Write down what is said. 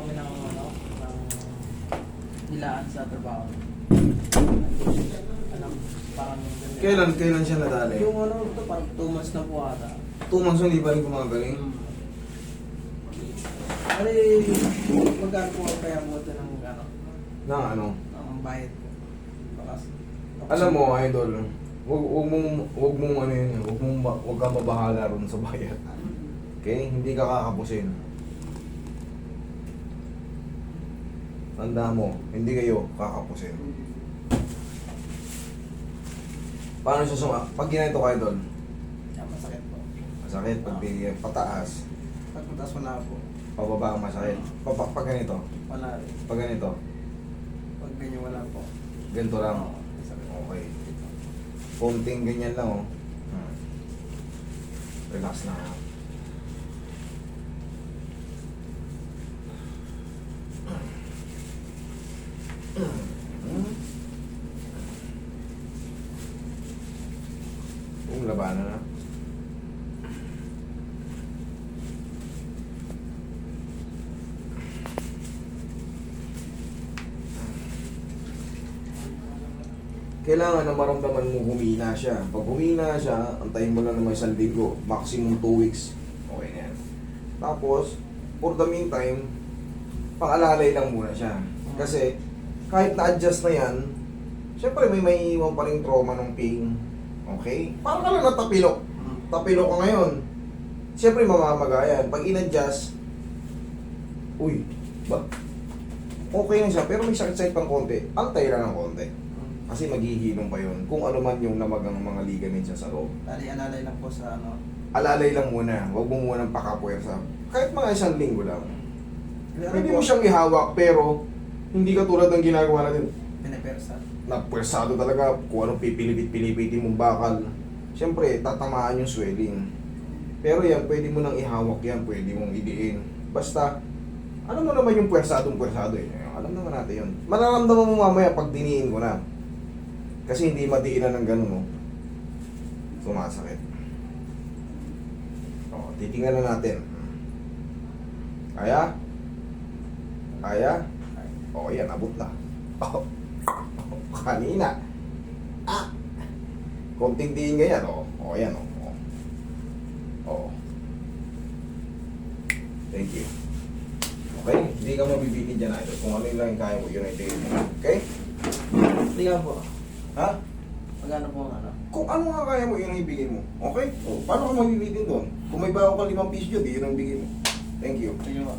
kami ng nilaan sa trabaho. Alam, parang... Kailan siya nadali? Yung ito, parang 2 months na po ata. 2 months hindi pa rin gumagaling? Ano magkano po ang kaya mo ito ng Na ano? ng bayad po? Bakas. Alam mo, idol, wag mong ano yun, wag kang mabahala ron sa bayad. Okay? Hindi ka kakapusin. Tanda mo, hindi kayo kakapusin. Paano siya pag ginito ka, idol? Masakit po. Masakit, pag pataas. Pag mataas wala po. Pababa ang masakit. Pag ganito. Wala rin. Pag ganito. Pag ganyan wala po. Ganito lang. Oo, masakit. Okay. Konting ganyan lang, oh. Relax na. Labanan na. Kailangan na maramdaman mo humina siya. Pag humina siya, antayin mo lang naman 1 linggo. Maximum 2 weeks. Okay na yan. Tapos, for the meantime, pang-alalay lang muna siya. Kasi, kahit na-adjust na yan, syempre may iwan pa rin trauma ng pain. Okay? Parang ka lang natapilok. Tapilok ka ngayon. Syempre mamamagayan. Pag in-adjust, uy, ba? Okay na siya, pero may sakit-sakit pang konti. Antay lang ng konti. Kasi maghihilom pa yun. Kung ano man yung namagang mga ligaments sa loob. Alalay lang po sa Alalay lang muna. Huwag mo munang pakapuwersa. Kahit mga 1 linggo lang. Pwede mo po, siyang ihawak, pero hindi ka tulad ng ginagawa natin. pinapersa. Napuwersado talaga kung anong pipilipit-pilipitin mong bakal. Siyempre, tatamaan yung swelling. Pero yan, pwede mo nang ihawak yan. Pwede mong idiin. Basta, ano mo naman yung puwersadong-puwersado eh. Alam naman natin yun. Mararamdaman mo mamaya pag diniin ko na. Kasi hindi madiinan ng ganun, no? Sumasakit. O, titingnan na natin. Kaya? Kaya? O, yan, abot na. O, kanina. Ah! Konting diin nga yan, o. O, yan, o. O. Thank you. Okay? Hindi ka mabibitin dyan, idol. Kung ano yung lang yung kaya mo, yun ay tingin mo. Okay? Hindi ka po. Ha? Magkano po ang Kung ano nga kaya mo, yun ang ibigay mo. Okay? O, paano ka mabibitin doon? Kung may bago ka 5 piso dyan, di yun ang ibigay mo. Thank you. Sige po.